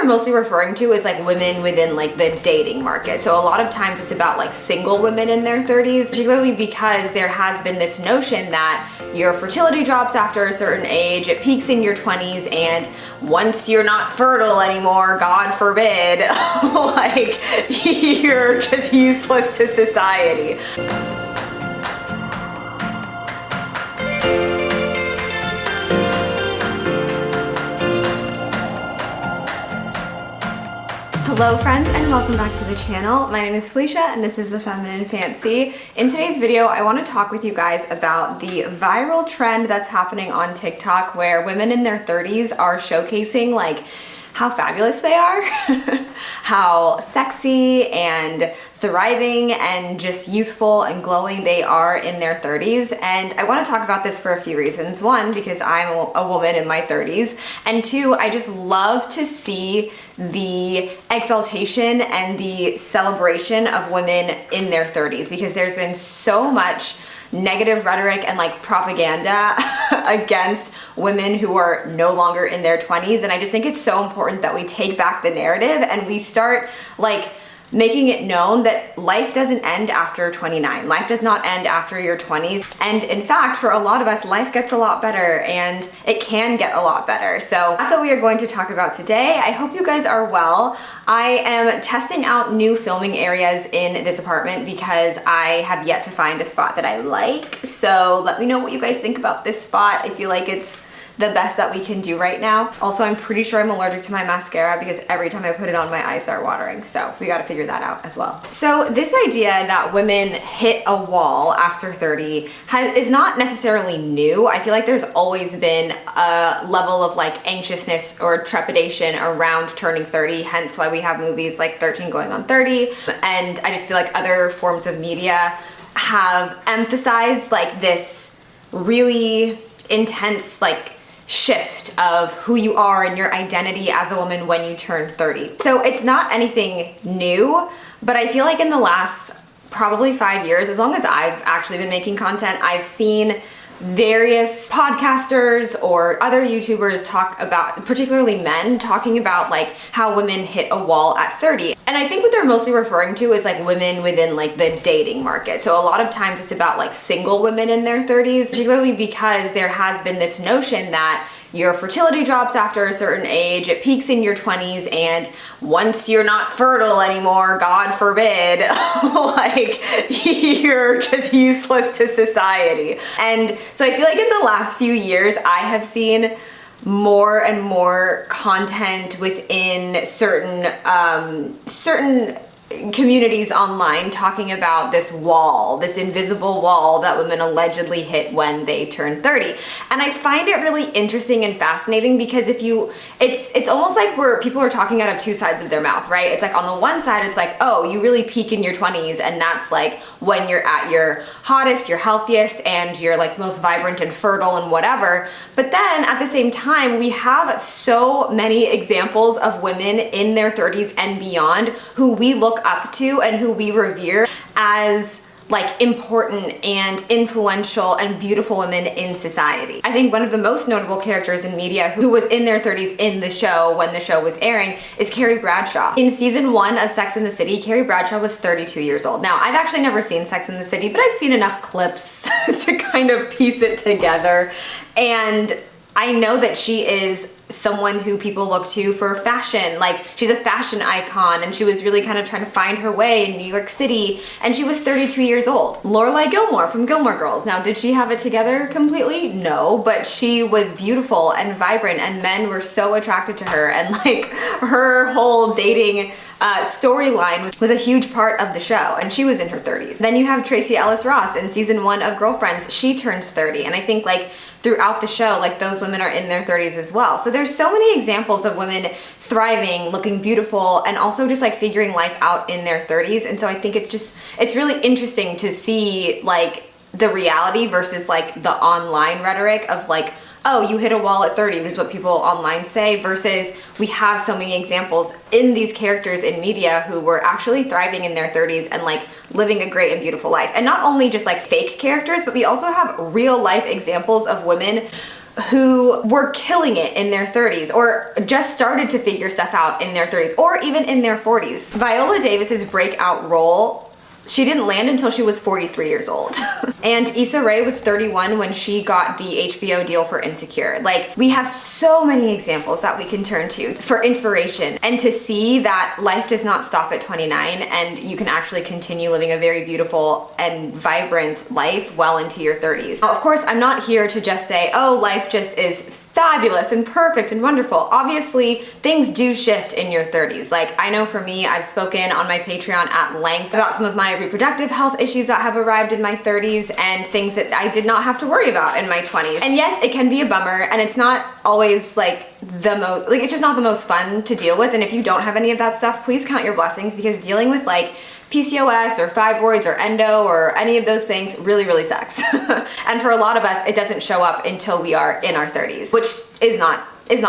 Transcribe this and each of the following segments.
they're mostly referring to is like women within like the dating market. So a lot of times it's about like single women in their 30s, particularly because there has been this notion that your fertility drops after a certain age, it peaks in your 20s, and once you're not fertile anymore, God forbid, like you're just useless to society. Hello friends, and welcome back to the channel. My name is Felicia and this is The Feminine Fancy. In today's video, I want to talk with you guys about the viral trend that's happening on TikTok where women in their 30s are showcasing like how fabulous they are, how sexy and thriving and just youthful and glowing they are in their 30s. And I want to talk about this for a few reasons. One, because I'm a woman in my 30s, and two, I just love to see the exaltation and the celebration of women in their 30s, because there's been so much negative rhetoric and like propaganda against women who are no longer in their 20s, and I just think it's so important that we take back the narrative and we start like making it known that life doesn't end after 29. Life does not end after your 20s. And in fact, for a lot of us, life gets a lot better and it can get a lot better. So that's what we are going to talk about today. I hope you guys are well. I am testing out new filming areas in this apartment because I have yet to find a spot that I like. So let me know what you guys think about this spot. I feel like it's the best that we can do right now. Also, I'm pretty sure I'm allergic to my mascara because every time I put it on, my eyes start watering. So we gotta figure that out as well. So this idea that women hit a wall after 30 is not necessarily new. I feel like there's always been a level of like anxiousness or trepidation around turning 30, hence why we have movies like 13 Going on 30. And I just feel like other forms of media have emphasized like this really intense like shift of who you are and your identity as a woman when you turn 30. So it's not anything new, but I feel like in the last probably 5 years, as long as I've actually been making content, I've seen various podcasters or other YouTubers talk about, particularly men, talking about like how women hit a wall at 30. And I think what they're mostly referring to is like women within like the dating market. So a lot of times it's about like single women in their 30s, particularly because there has been this notion that your fertility drops after a certain age, it peaks in your 20s, and once you're not fertile anymore, God forbid, like you're just useless to society. And so I feel like in the last few years, I have seen more and more content within certain communities online talking about this wall, this invisible wall that women allegedly hit when they turn 30. And I find it really interesting and fascinating because it's almost like where people are talking out of two sides of their mouth, right? It's like on the one side, it's like, oh, you really peak in your 20s, and that's like when you're at your hottest, your healthiest, and you're like most vibrant and fertile and whatever. But then at the same time, we have so many examples of women in their 30s and beyond who we look up to and who we revere as like important and influential and beautiful women in society. I think one of the most notable characters in media who was in their 30s in the show when the show was airing is Carrie Bradshaw. In season 1 of Sex and the City, Carrie Bradshaw was 32 years old. Now, I've actually never seen Sex and the City, but I've seen enough clips to kind of piece it together. And I know that she is someone who people look to for fashion. Like, she's a fashion icon, and she was really kind of trying to find her way in New York City, and she was 32 years old. Lorelai Gilmore from Gilmore Girls. Now, did she have it together completely? No, but she was beautiful and vibrant, and men were so attracted to her, and like her whole dating storyline was a huge part of the show, and she was in her 30s. Then you have Tracy Ellis Ross in season 1 of Girlfriends. She turns 30, and I think like throughout the show, like those women are in their 30s as well. So there's so many examples of women thriving, looking beautiful, and also just like figuring life out in their 30s. And so I think it's really interesting to see like the reality versus like the online rhetoric of like, oh, you hit a wall at 30, which is what people online say, versus we have so many examples in these characters in media who were actually thriving in their 30s and like living a great and beautiful life. And not only just like fake characters, but we also have real life examples of women who were killing it in their 30s or just started to figure stuff out in their 30s or even in their 40s. Viola Davis's breakout role, she didn't land until she was 43 years old. And Issa Rae was 31 when she got the HBO deal for Insecure. Like, we have so many examples that we can turn to for inspiration and to see that life does not stop at 29 and you can actually continue living a very beautiful and vibrant life well into your 30s. Now, of course, I'm not here to just say, oh, life just is fabulous and perfect and wonderful. Obviously, things do shift in your 30s. Like, I know for me, I've spoken on my Patreon at length about some of my reproductive health issues that have arrived in my 30s and things that I did not have to worry about in my 20s. And yes, it can be a bummer, and it's not always like it's just not the most fun to deal with. And if you don't have any of that stuff, please count your blessings, because dealing with like PCOS or fibroids or endo or any of those things really, really sucks. And for a lot of us, it doesn't show up until we are in our 30s, which is not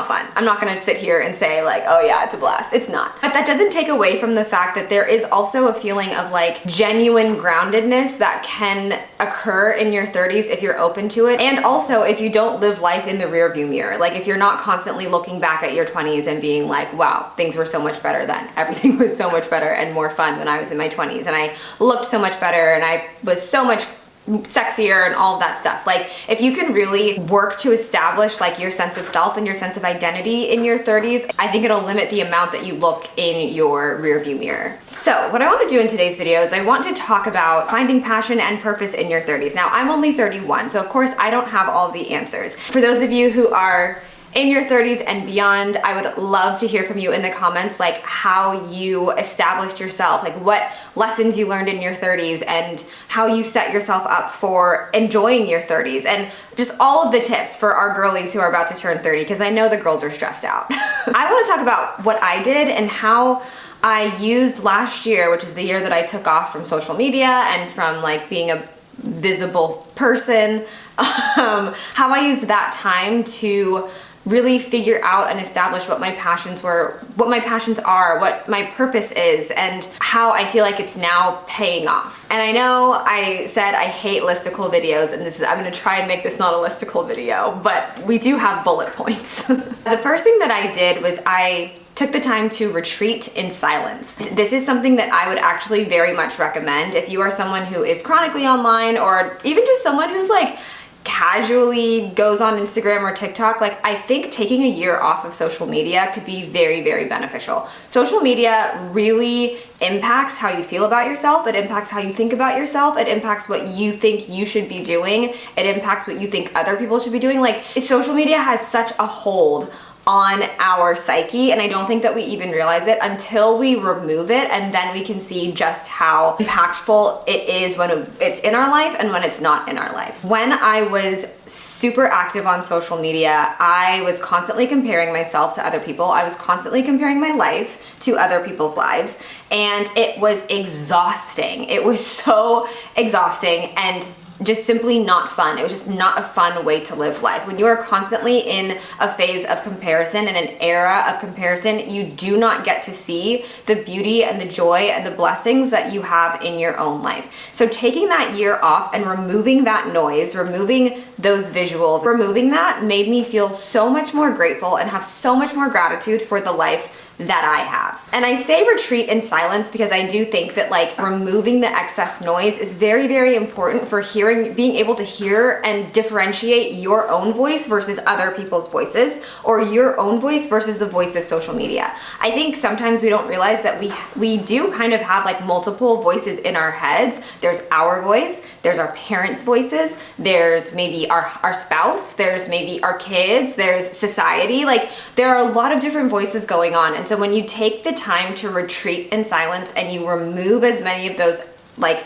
fun. I'm not gonna sit here and say like, oh yeah, it's a blast. It's not. But that doesn't take away from the fact that there is also a feeling of like genuine groundedness that can occur in your 30s if you're open to it. And also if you don't live life in the rearview mirror. Like, if you're not constantly looking back at your 20s and being like, wow, things were so much better then. Everything was so much better and more fun when I was in my 20s, and I looked so much better and I was so much sexier and all of that stuff. Like, if you can really work to establish like your sense of self and your sense of identity in your 30s, I think it'll limit the amount that you look in your rearview mirror. So what I want to do in today's video is I want to talk about finding passion and purpose in your 30s. Now, I'm only 31, so of course I don't have all the answers. For those of you who are in your 30s and beyond, I would love to hear from you in the comments, like how you established yourself, like what lessons you learned in your 30s and how you set yourself up for enjoying your 30s, and just all of the tips for our girlies who are about to turn 30, because I know the girls are stressed out. I want to talk about what I did and how I used last year, which is the year that I took off from social media and from like being a visible person, how I used that time to really figure out and establish what my passions were, what my passions are, what my purpose is, and how I feel like it's now paying off. And I know I said I hate listicle videos, and I'm gonna try and make this not a listicle video, but we do have bullet points. The first thing that I did was I took the time to retreat in silence. This is something that I would actually very much recommend if you are someone who is chronically online, or even just someone who's like casually goes on Instagram or TikTok. Like, I think taking a year off of social media could be very, very beneficial. Social media really impacts how you feel about yourself. It impacts how you think about yourself. It impacts what you think you should be doing. It impacts what you think other people should be doing. Like, social media has such a hold on our psyche, and I don't think that we even realize it until we remove it, and then we can see just how impactful it is when it's in our life and when it's not in our life. When I was super active on social media, I was constantly comparing myself to other people. I was constantly comparing my life to other people's lives, and it was exhausting. It was so exhausting and just simply not fun. It was just not a fun way to live life. When you are constantly in a phase of comparison and an era of comparison, you do not get to see the beauty and the joy and the blessings that you have in your own life. So taking that year off and removing that noise, removing those visuals, removing that made me feel so much more grateful and have so much more gratitude for the life that I have. And I say retreat in silence because I do think that like removing the excess noise is very, very important for being able to hear and differentiate your own voice versus other people's voices, or your own voice versus the voice of social media. I think sometimes we don't realize that we do kind of have like multiple voices in our heads. There's our voice, there's our parents' voices, there's maybe our spouse, there's maybe our kids, there's society. Like, there are a lot of different voices going on. And so when you take the time to retreat in silence and you remove as many of those, like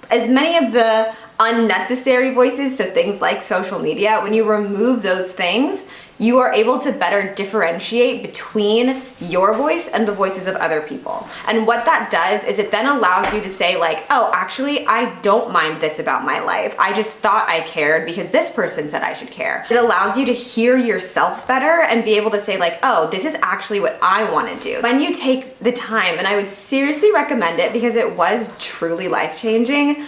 as many of the unnecessary voices, so things like social media, when you remove those things, you are able to better differentiate between your voice and the voices of other people. And what that does is it then allows you to say like, oh, actually, I don't mind this about my life. I just thought I cared because this person said I should care. It allows you to hear yourself better and be able to say like, oh, this is actually what I want to do. When you take the time, and I would seriously recommend it because it was truly life-changing,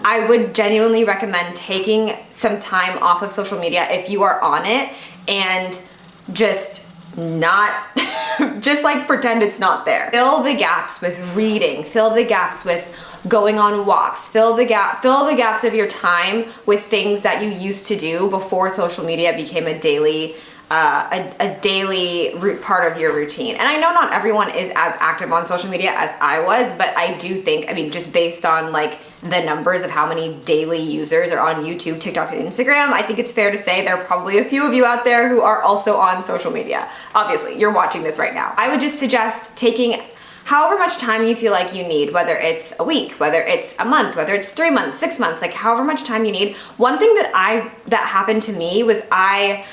I would genuinely recommend taking some time off of social media if you are on it, and just not, just like pretend it's not there. Fill the gaps with reading, fill the gaps with going on walks, fill the gaps of your time with things that you used to do before social media became a daily part of your routine. And I know not everyone is as active on social media as I was, but I do think, I mean, just based on like the numbers of how many daily users are on YouTube, TikTok, and Instagram, I think it's fair to say there are probably a few of you out there who are also on social media. Obviously, you're watching this right now. I would just suggest taking however much time you feel like you need, whether it's a week, whether it's a month, whether it's 3 months, 6 months, like however much time you need. One thing that happened to me was I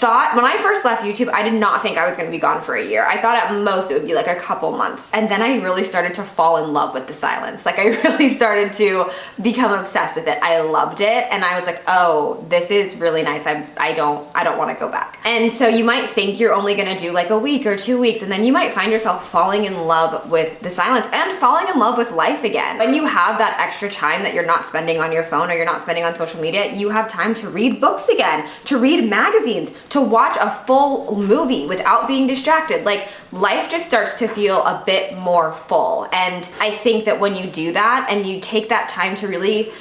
thought, when I first left YouTube, I did not think I was gonna be gone for a year. I thought at most it would be like a couple months. And then I really started to fall in love with the silence. Like I really started to become obsessed with it. I loved it. And I was like, oh, this is really nice. I don't wanna go back. And so you might think you're only gonna do like a week or 2 weeks, and then you might find yourself falling in love with the silence and falling in love with life again. When you have that extra time that you're not spending on your phone or you're not spending on social media, you have time to read books again, to read magazines, to watch a full movie without being distracted. Like life just starts to feel a bit more full. And I think that when you do that and you take that time to really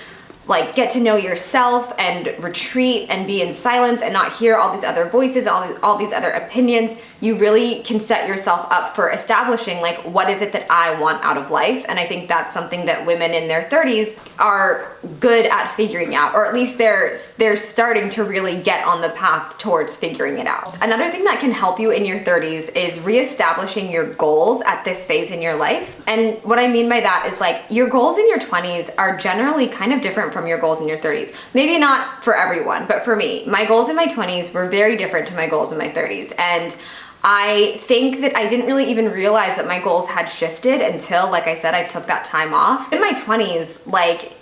like get to know yourself and retreat and be in silence and not hear all these other voices, all these other opinions, you really can set yourself up for establishing like, what is it that I want out of life? And I think that's something that women in their 30s are good at figuring out, or at least they're starting to really get on the path towards figuring it out. Another thing that can help you in your 30s is reestablishing your goals at this phase in your life. And what I mean by that is like your goals in your 20s are generally kind of different from your goals in your 30s. Maybe not for everyone, but for me, my goals in my 20s were very different to my goals in my 30s. And I think that I didn't really even realize that my goals had shifted until, like I said, I took that time off. In my 20s, like,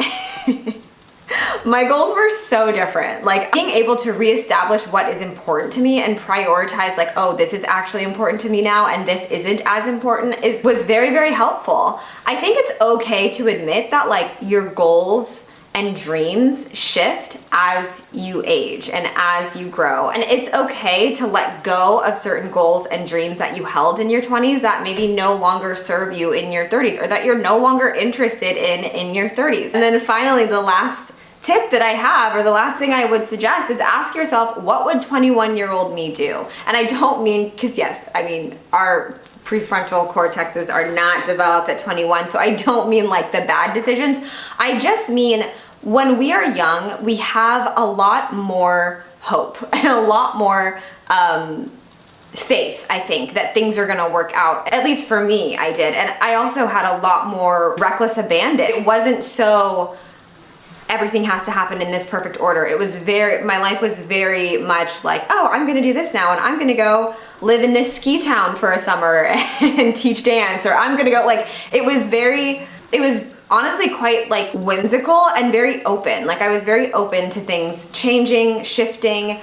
my goals were so different. Like being able to reestablish what is important to me and prioritize like, oh, this is actually important to me now and this isn't as important was very, very helpful. I think it's okay to admit that like your goals and dreams shift as you age and as you grow. And it's okay to let go of certain goals and dreams that you held in your 20s that maybe no longer serve you in your 30s, or that you're no longer interested in your 30s. And then finally, the last tip that I have, or the last thing I would suggest, is ask yourself, what would 21-year-old me do? And I don't mean, because yes, I mean, our prefrontal cortexes are not developed at 21, so I don't mean like the bad decisions. I just mean when we are young, we have a lot more hope and a lot more faith, I think, that things are gonna work out. At least for me, I did. And I also had a lot more reckless abandon. It wasn't so everything has to happen in this perfect order. It was my life was very much like, oh, I'm gonna do this now and I'm gonna go live in this ski town for a summer and teach dance, or I'm gonna go, like, it was honestly quite like whimsical and very open. Like I was very open to things changing, shifting,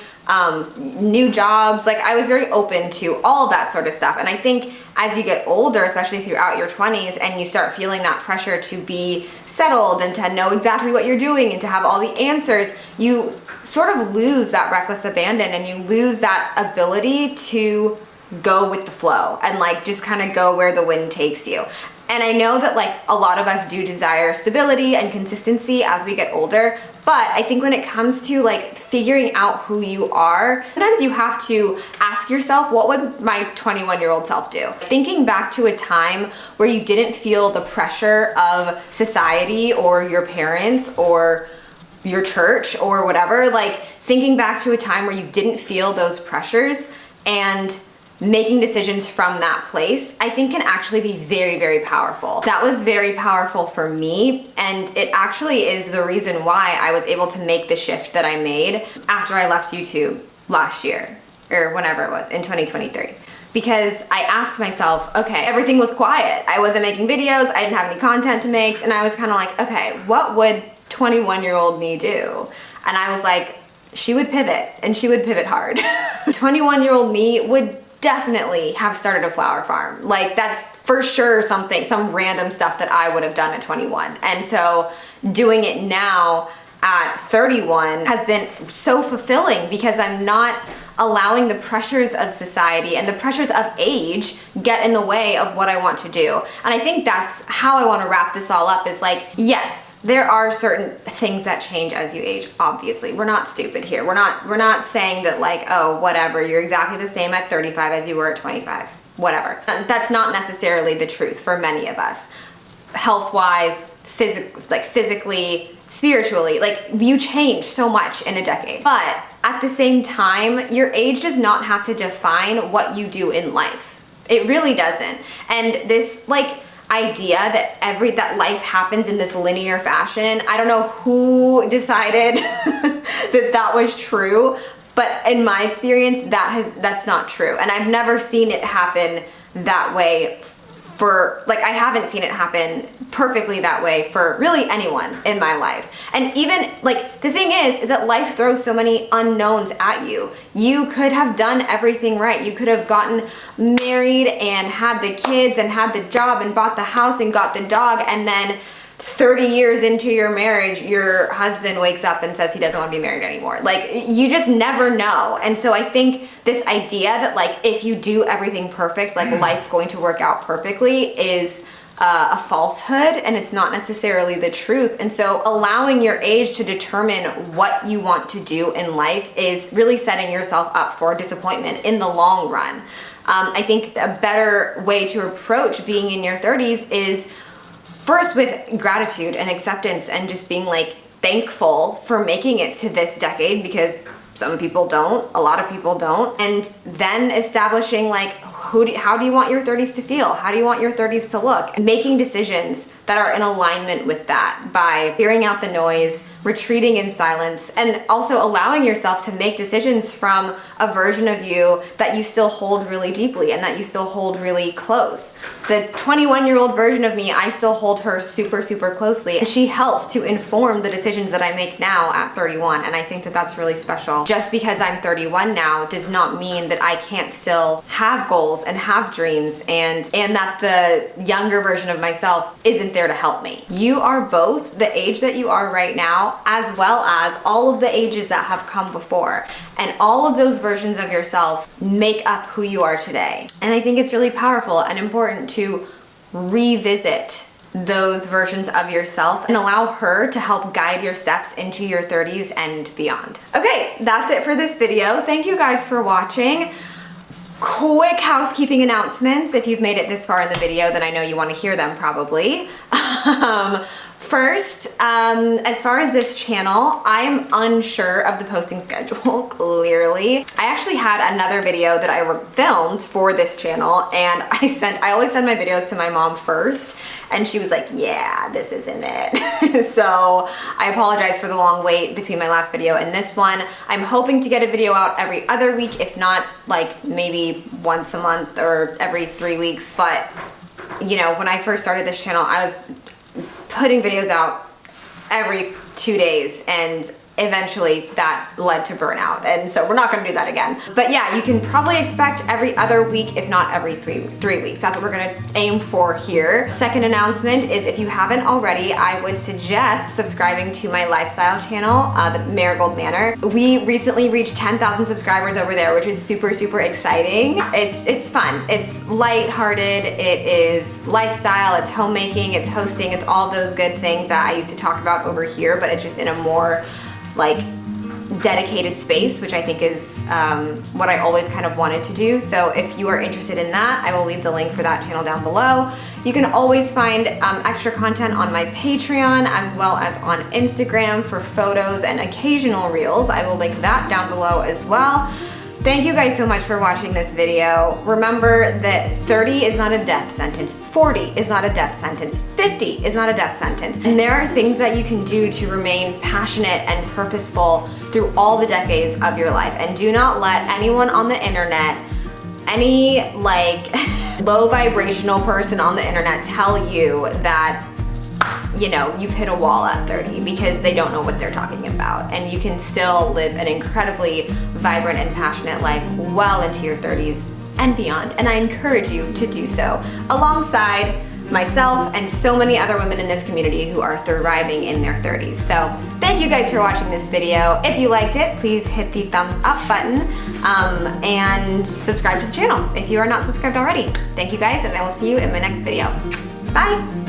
new jobs. Like I was very open to all of that sort of stuff. And I think as you get older, especially throughout your 20s, and you start feeling that pressure to be settled and to know exactly what you're doing and to have all the answers, you sort of lose that reckless abandon and you lose that ability to go with the flow and like just kind of go where the wind takes you. And I know that like a lot of us do desire stability and consistency as we get older, but I think when it comes to like figuring out who you are, sometimes you have to ask yourself, what would my 21-year-old self do? Thinking back to a time where you didn't feel the pressure of society or your parents or your church or whatever, like thinking back to a time where you didn't feel those pressures and making decisions from that place, I think can actually be very, very powerful. That was very powerful for me, and it actually is the reason why I was able to make the shift that I made after I left YouTube last year, or whenever it was, in 2023. Because I asked myself, okay, everything was quiet. I wasn't making videos, I didn't have any content to make, and I was kind of like, okay, what would 21-year-old me do? And I was like, she would pivot, and she would pivot hard. 21-year-old me would definitely have started a flower farm. Like that's for sure something, some random stuff that I would have done at 21. And so doing it now at 31 has been so fulfilling because I'm not allowing the pressures of society and the pressures of age get in the way of what I want to do. And I think that's how I want to wrap this all up, is like, yes, there are certain things that change as you age, obviously. We're not stupid here. We're not saying that like, oh, whatever, you're exactly the same at 35 as you were at 25. Whatever. That's not necessarily the truth for many of us. Health-wise, physically, spiritually, like you change so much in a decade. But at the same time, your age does not have to define what you do in life. It really doesn't. And this like idea that life happens in this linear fashion, I don't know who decided that was true, but in my experience, that's not true. And I've never seen it happen that way I haven't seen it happen perfectly that way for really anyone in my life. And even like the thing is that life throws so many unknowns at you. You could have done everything right. You could have gotten married and had the kids and had the job and bought the house and got the dog, and then 30 years into your marriage, your husband wakes up and says he doesn't want to be married anymore. Like, you just never know. And so I think this idea that like, if you do everything perfect, like life's going to work out perfectly is a falsehood, and it's not necessarily the truth. And so allowing your age to determine what you want to do in life is really setting yourself up for disappointment in the long run. I think a better way to approach being in your 30s is first with gratitude and acceptance, and just being like thankful for making it to this decade, because some people don't, a lot of people don't. And then establishing like, how do you want your 30s to feel? How do you want your 30s to look? And making decisions that are in alignment with that by clearing out the noise, retreating in silence, and also allowing yourself to make decisions from a version of you that you still hold really deeply and that you still hold really close. The 21-year-old version of me, I still hold her super, super closely, and she helps to inform the decisions that I make now at 31, and I think that that's really special. Just because I'm 31 now does not mean that I can't still have goals and have dreams, and that the younger version of myself isn't there to help me. You are both the age that you are right now, as well as all of the ages that have come before. And all of those versions of yourself make up who you are today. And I think it's really powerful and important to revisit those versions of yourself and allow her to help guide your steps into your 30s and beyond. Okay, that's it for this video. Thank you guys for watching. Quick housekeeping announcements. If you've made it this far in the video, then I know you want to hear them probably. First, as far as this channel, I am unsure of the posting schedule, clearly. I actually had another video that I filmed for this channel, and I always send my videos to my mom first, and she was like, yeah, this isn't it. So I apologize for the long wait between my last video and this one. I'm hoping to get a video out every other week, if not like maybe once a month or every 3 weeks. But you know, when I first started this channel, I was putting videos out every 2 days, and eventually that led to burnout, and so we're not going to do that again. But yeah, you can probably expect every other week, if not every three weeks. That's what we're going to aim for here. Second announcement is, if you haven't already, I would suggest subscribing to my lifestyle channel, the Marigold Manor. We recently reached 10,000 subscribers over there, which is super, super exciting. It's fun, it's lighthearted, it is lifestyle, it's homemaking, it's hosting, it's all those good things that I used to talk about over here, but it's just in a more like dedicated space, which I think is what I always kind of wanted to do. So if you are interested in that, I will leave the link for that channel down below. You can always find extra content on my Patreon, as well as on Instagram for photos and occasional reels. I will link that down below as well. Thank you guys so much for watching this video. Remember that 30 is not a death sentence, 40 is not a death sentence, 50 is not a death sentence. And there are things that you can do to remain passionate and purposeful through all the decades of your life. And do not let anyone on the internet, any like low vibrational person on the internet, tell you that, you know, you've hit a wall at 30, because they don't know what they're talking about. And you can still live an incredibly vibrant and passionate life well into your 30s and beyond, and I encourage you to do so, alongside myself and so many other women in this community who are thriving in their 30s. So thank you guys for watching this video. If you liked it, please hit the thumbs up button and subscribe to the channel if you are not subscribed already. Thank you guys, and I will see you in my next video. Bye!